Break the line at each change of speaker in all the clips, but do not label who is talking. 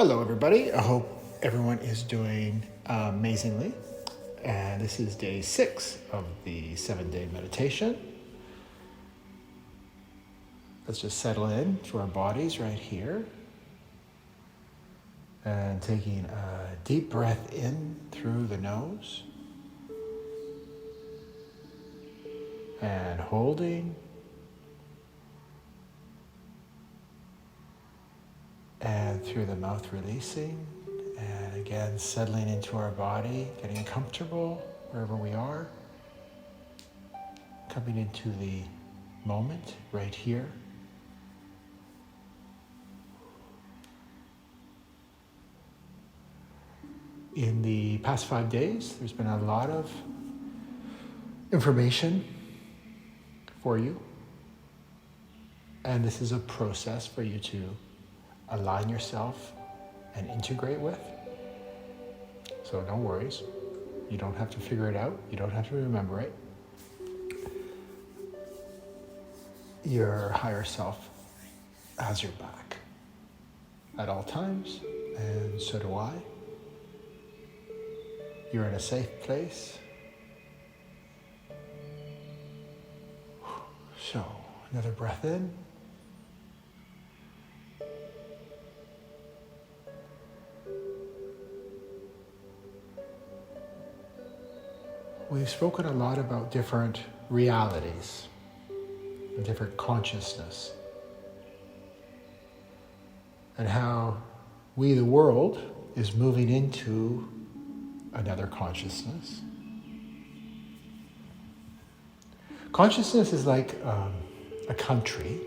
Hello, everybody. I hope everyone is doing amazingly. And this is day 6 of the 7-day meditation. Let's just settle in to our bodies right here. And taking a deep breath in through the nose. And holding. And through the mouth releasing. And again, settling into our body, getting comfortable wherever we are. Coming into the moment right here. In the past 5 days, there's been a lot of information for you. And this is a process for you to align yourself and integrate with. So no worries. You don't have to figure it out. You don't have to remember it. Your higher self has your back at all times, and so do I. You're in a safe place. So, another breath in. We've spoken a lot about different realities and different consciousness, and how we, the world, is moving into another consciousness. Consciousness is like a country,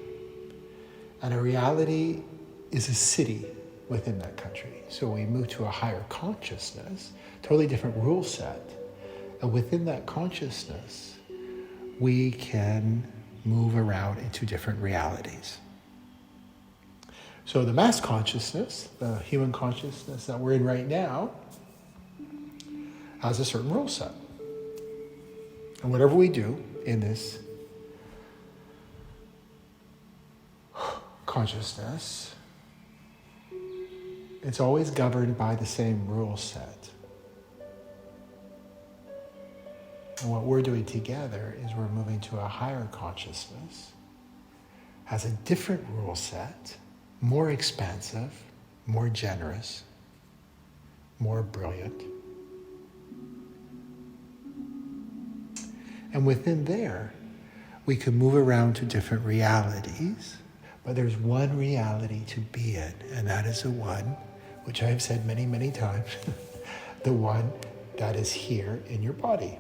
and a reality is a city within that country. So we move to a higher consciousness, totally different rule set. And within that consciousness, we can move around into different realities. So the mass consciousness, the human consciousness that we're in right now, has a certain rule set. And whatever we do in this consciousness, it's always governed by the same rule set. And what we're doing together is we're moving to a higher consciousness, has a different rule set, more expansive, more generous, more brilliant. And within there, we can move around to different realities, but there's one reality to be in, and that is the one, which I have said many, many times, the one that is here in your body.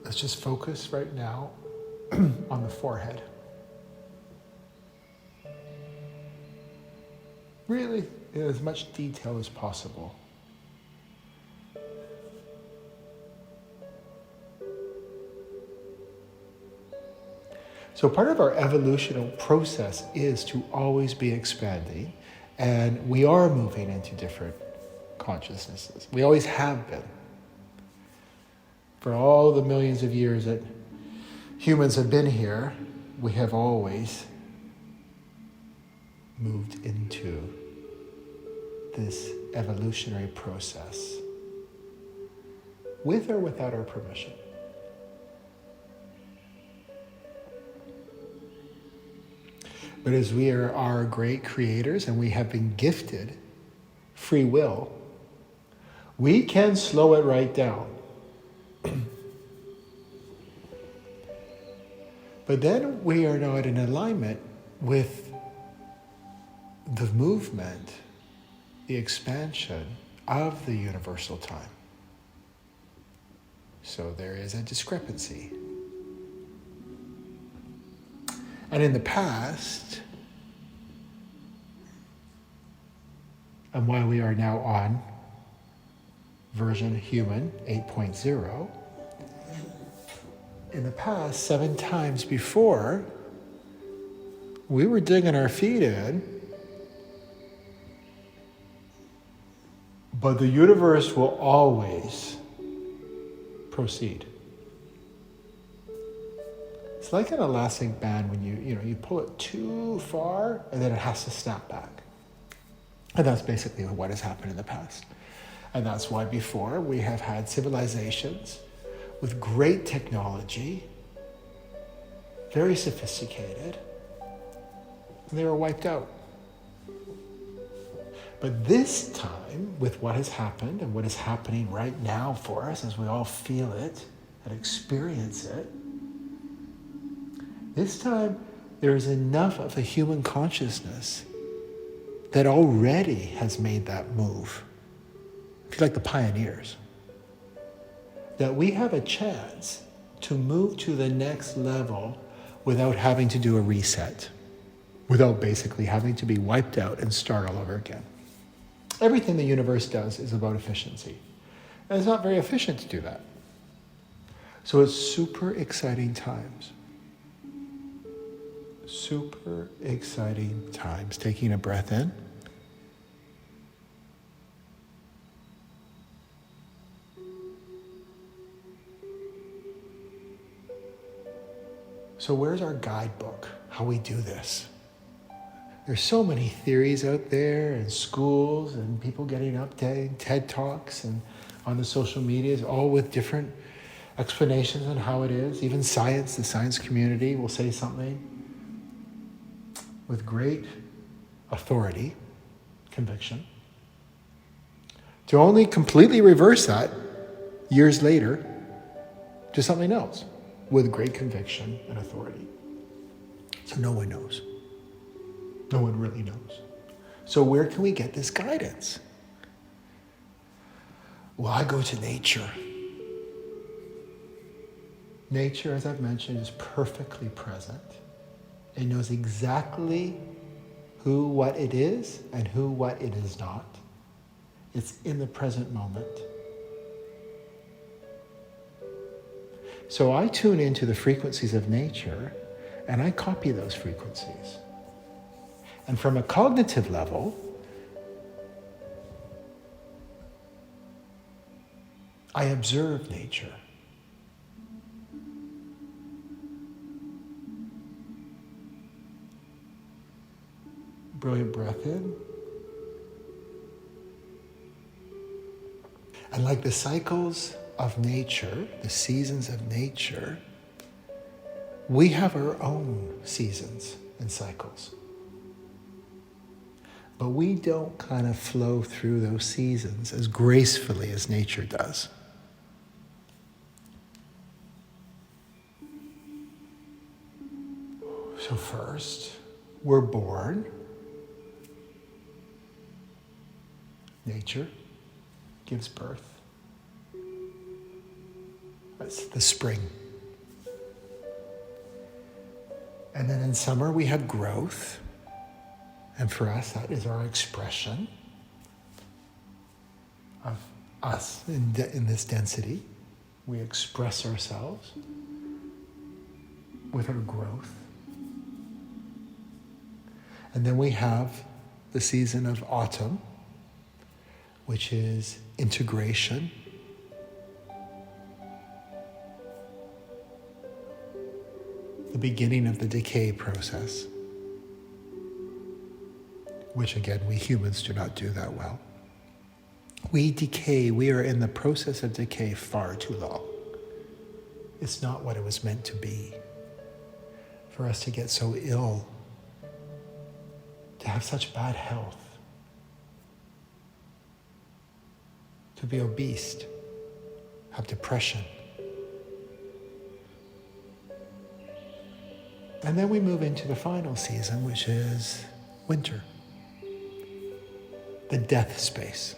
Let's just focus right now on the forehead. Really, in as much detail as possible. So part of our evolutional process is to always be expanding, and we are moving into different consciousnesses. We always have been. For all the millions of years that humans have been here, we have always moved into this evolutionary process, with or without our permission. But as we are great creators and we have been gifted free will, we can slow it right down. But then we are not in alignment with the movement, the expansion of the universal time. So there is a discrepancy. And in the past, and while we are now on version human 8.0, in the past, 7 times before, we were digging our feet in, but the universe will always proceed. It's like an elastic band when you pull it too far and then it has to snap back. And that's basically what has happened in the past. And that's why before we have had civilizations with great technology, very sophisticated, and they were wiped out. But this time, with what has happened and what is happening right now for us as we all feel it and experience it, this time there is enough of a human consciousness that already has made that move. If you like, the pioneers. That we have a chance to move to the next level without having to do a reset, without basically having to be wiped out and start all over again. Everything the universe does is about efficiency. And it's not very efficient to do that. So it's super exciting times. Super exciting times. Taking a breath in. So where's our guidebook? How we do this? There's so many theories out there and schools and people getting up TED Talks and on the social medias, all with different explanations on how it is. Even science, the science community will say something with great authority, conviction, to only completely reverse that years later to something else with great conviction and authority. So no one knows. No one really knows. So where can we get this guidance? Well, I go to nature. Nature, as I've mentioned, is perfectly present. It knows exactly who, what it is, and who, what it is not. It's in the present moment. So I tune into the frequencies of nature, and I copy those frequencies. And from a cognitive level, I observe nature. Brilliant breath in. And like the cycles of nature, the seasons of nature, we have our own seasons and cycles. But we don't kind of flow through those seasons as gracefully as nature does. So first, we're born. Nature gives birth. That's the spring. And then in summer we have growth. And for us, that is our expression of us in this density. We express ourselves with our growth. And then we have the season of autumn, which is integration. The beginning of the decay process, which again, we humans do not do that well. We decay, we are in the process of decay far too long. It's not what it was meant to be. For us to get so ill, to have such bad health, to be obese, have depression. And then we move into the final season, which is winter, the death space.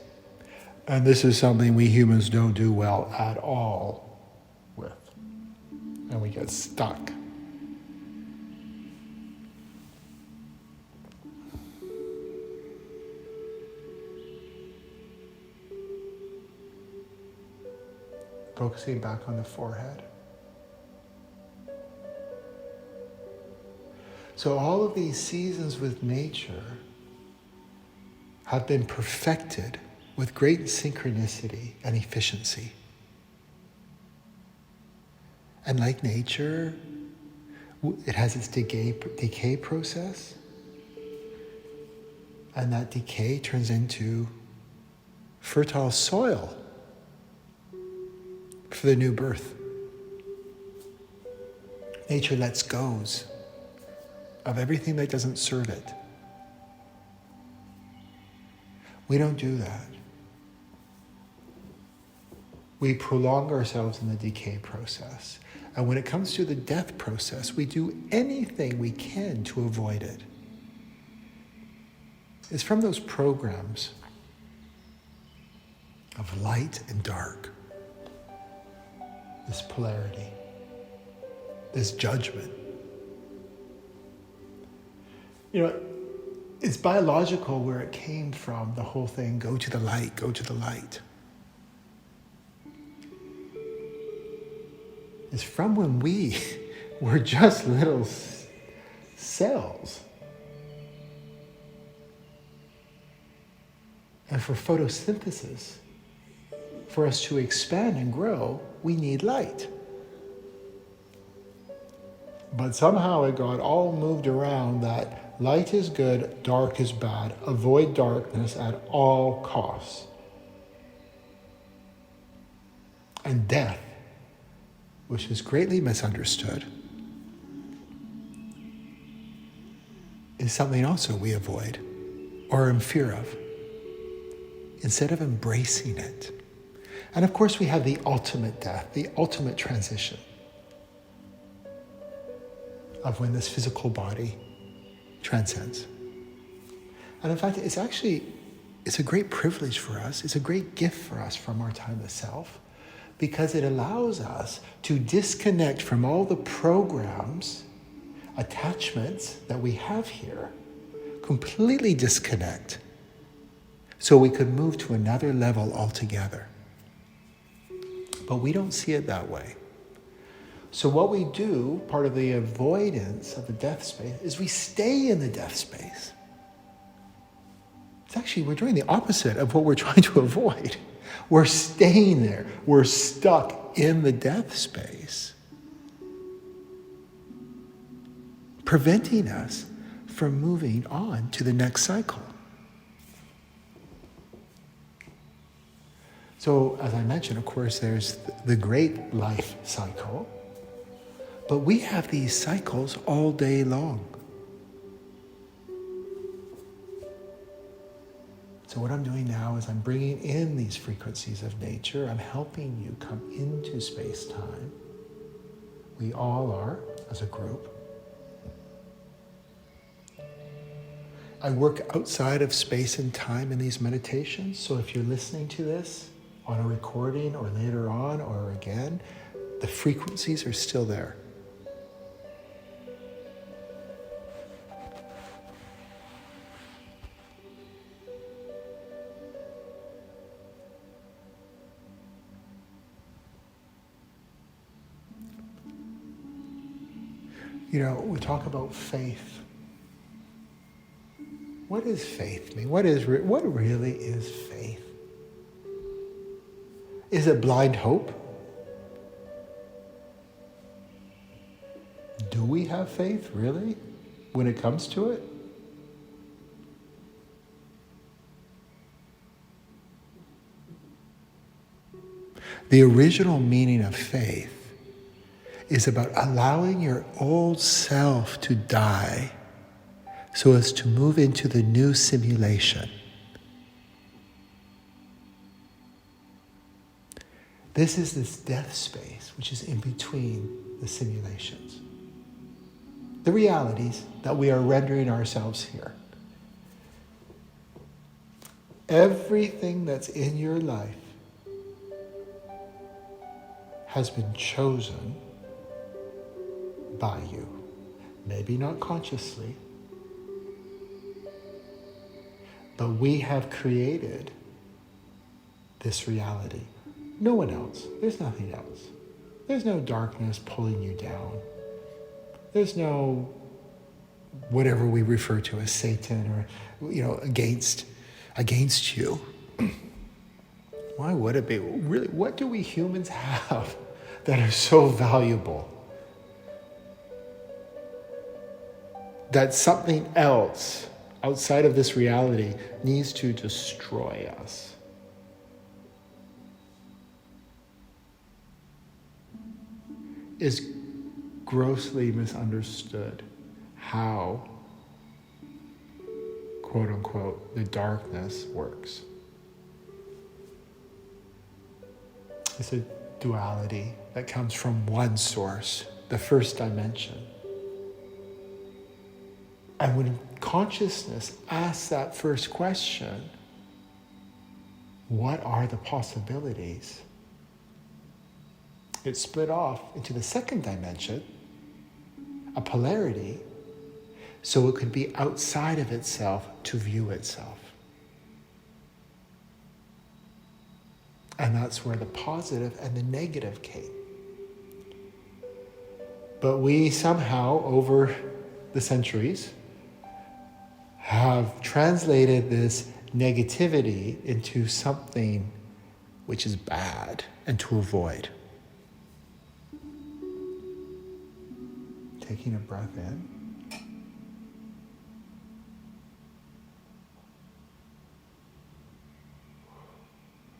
And this is something we humans don't do well at all with. And we get stuck. Focusing back on the forehead. So all of these seasons with nature have been perfected with great synchronicity and efficiency. And like nature, it has its decay process. And that decay turns into fertile soil for the new birth. Nature lets go of everything that doesn't serve it. We don't do that. We prolong ourselves in the decay process. And when it comes to the death process, we do anything we can to avoid it. It's from those programs of light and dark, this polarity, this judgment. It's biological where it came from, the whole thing, go to the light, go to the light. It's from when we were just little cells. And for photosynthesis, for us to expand and grow, we need light. But somehow it got all moved around that light is good, dark is bad. Avoid darkness at all costs. And death, which is greatly misunderstood, is something also we avoid or are in fear of, instead of embracing it. And of course we have the ultimate death, the ultimate transition of when this physical body transcends. And in fact, it's a great privilege for us. It's a great gift for us from our timeless self, because it allows us to disconnect from all the programs, attachments that we have here, completely disconnect, so we could move to another level altogether. But we don't see it that way. So what we do, part of the avoidance of the death space, is we stay in the death space. We're doing the opposite of what we're trying to avoid. We're staying there. We're stuck in the death space, preventing us from moving on to the next cycle. So, as I mentioned, of course, there's the great life cycle, but we have these cycles all day long. So what I'm doing now is I'm bringing in these frequencies of nature. I'm helping you come into space-time. We all are, as a group. I work outside of space and time in these meditations. So if you're listening to this on a recording or later on or again, the frequencies are still there. We talk about faith. What does faith mean? What really is faith? Is it blind hope? Do we have faith, really, when it comes to it? The original meaning of faith is about allowing your old self to die so as to move into the new simulation. This is this death space, which is in between the simulations. The realities that we are rendering ourselves here. Everything that's in your life has been chosen by you. Maybe not consciously, but we have created this reality. No one else. There's nothing else. There's no darkness pulling you down. There's no whatever we refer to as Satan or against you. Why would it be? Really, what do we humans have that are so valuable that something else outside of this reality needs to destroy us. Is grossly misunderstood how, quote unquote, the darkness works. It's a duality that comes from one source, the first dimension. And when consciousness asks that first question, what are the possibilities? It's split off into the second dimension, a polarity, so it could be outside of itself to view itself. And that's where the positive and the negative came. But we somehow, over the centuries, have translated this negativity into something which is bad and to avoid. Taking a breath in.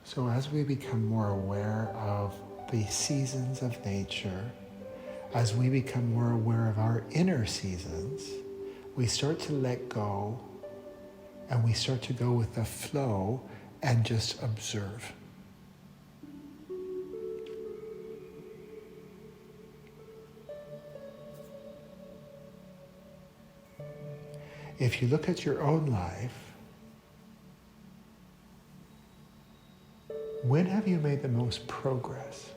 So as we become more aware of the seasons of nature, as we become more aware of our inner seasons, we start to let go and we start to go with the flow and just observe. If you look at your own life, when have you made the most progress?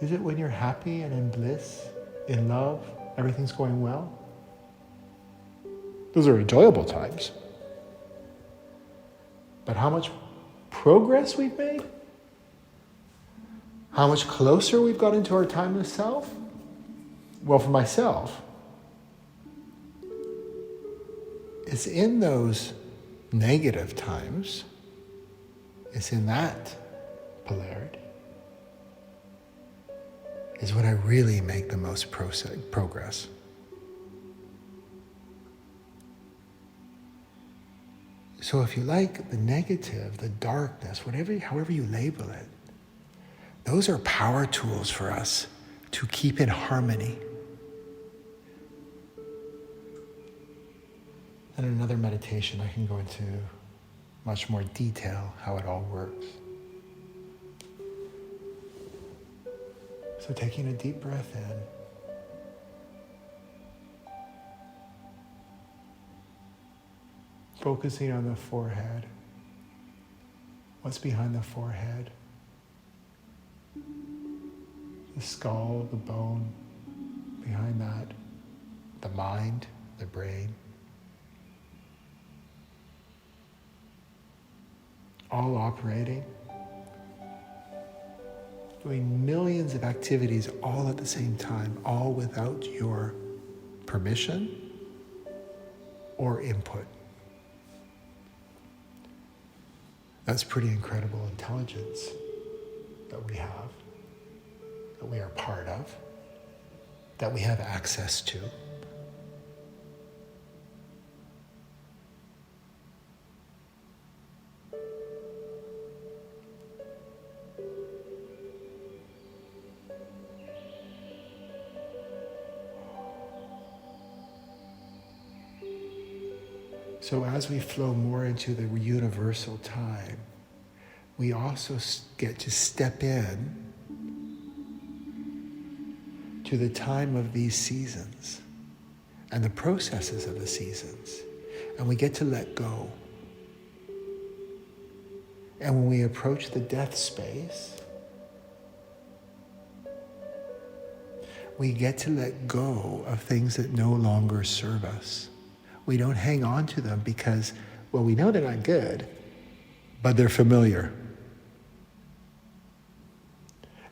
Is it when you're happy and in bliss, in love, everything's going well? Those are enjoyable times. But how much progress we've made? How much closer we've got into our timeless self? Well, for myself, it's in those negative times, it's in that polarity, is when I really make the most progress. So if you like the negative, the darkness, however you label it, those are power tools for us to keep in harmony. In another meditation, I can go into much more detail how it all works. So taking a deep breath in. Focusing on the forehead. What's behind the forehead? The skull, the bone, behind that, the mind, the brain. All operating, doing millions of activities all at the same time, all without your permission or input. That's pretty incredible intelligence that we have, that we are part of, that we have access to. So as we flow more into the universal time, we also get to step in to the time of these seasons and the processes of the seasons. And we get to let go. And when we approach the death space, we get to let go of things that no longer serve us. We don't hang on to them because, well, we know they're not good, but they're familiar.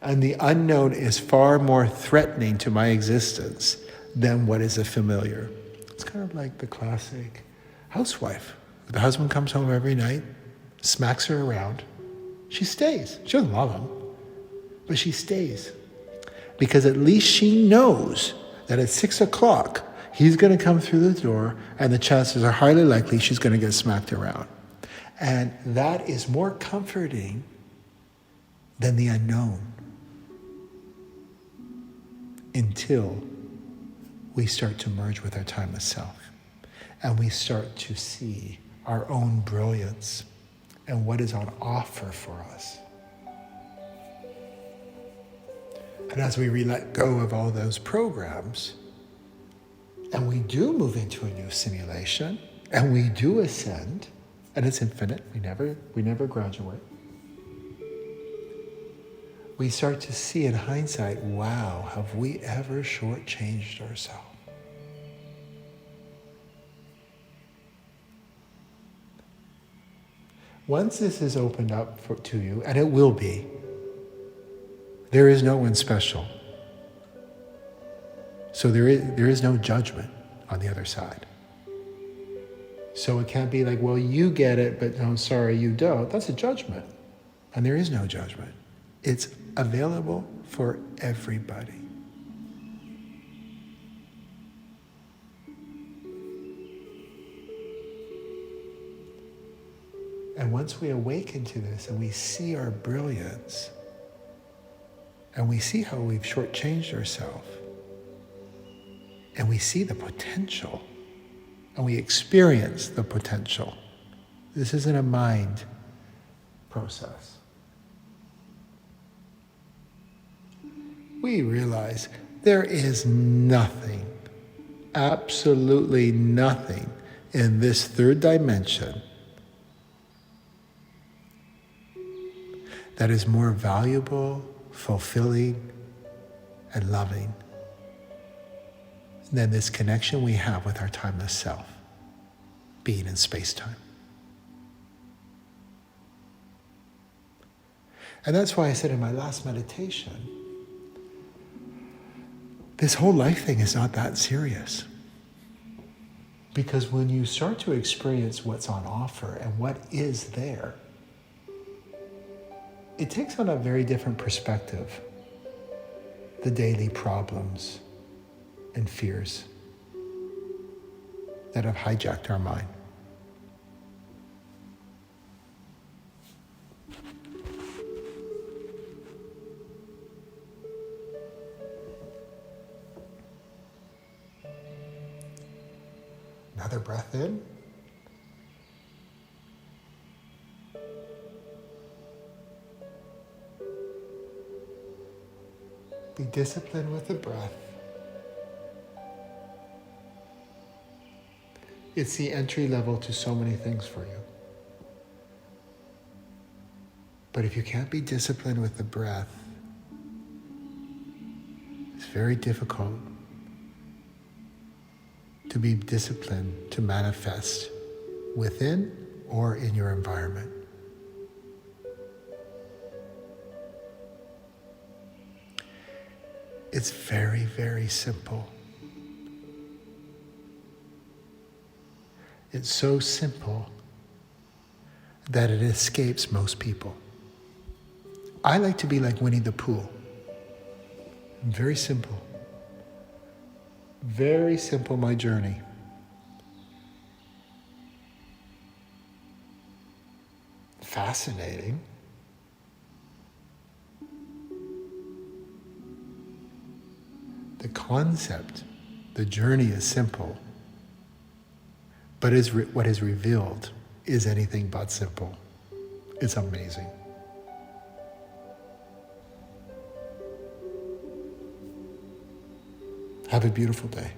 And the unknown is far more threatening to my existence than what is a familiar. It's kind of like the classic housewife. The husband comes home every night, smacks her around. She stays. She doesn't love him, But she stays because at least she knows that at 6 o'clock, he's going to come through the door and the chances are highly likely she's going to get smacked around. And that is more comforting than the unknown until we start to merge with our timeless self and we start to see our own brilliance and what is on offer for us. And as we let go of all those programs, and we do move into a new simulation, and we do ascend, and it's infinite, we never graduate. We start to see in hindsight, wow, have we ever shortchanged ourselves? Once this is opened up to you, and it will be, there is no one special. So there is no judgment on the other side. So it can't be like, well, you get it, but no, sorry, you don't. That's a judgment. And there is no judgment. It's available for everybody. And once we awaken to this and we see our brilliance, and we see how we've shortchanged ourselves, and we see the potential, and we experience the potential. This isn't a mind process. We realize there is nothing, absolutely nothing in this third dimension that is more valuable, fulfilling, and loving than this connection we have with our timeless self, being in space-time. And that's why I said in my last meditation, this whole life thing is not that serious. Because when you start to experience what's on offer and what is there, it takes on a very different perspective, the daily problems and fears that have hijacked our mind. Another breath in. Be disciplined with the breath. It's the entry level to so many things for you. But if you can't be disciplined with the breath, it's very difficult to be disciplined to manifest within or in your environment. It's very, very simple. It's so simple that it escapes most people. I like to be like Winnie the Pooh. Very simple. Very simple, my journey. Fascinating. The concept, the journey is simple, but what is revealed is anything but simple. It's amazing. Have a beautiful day.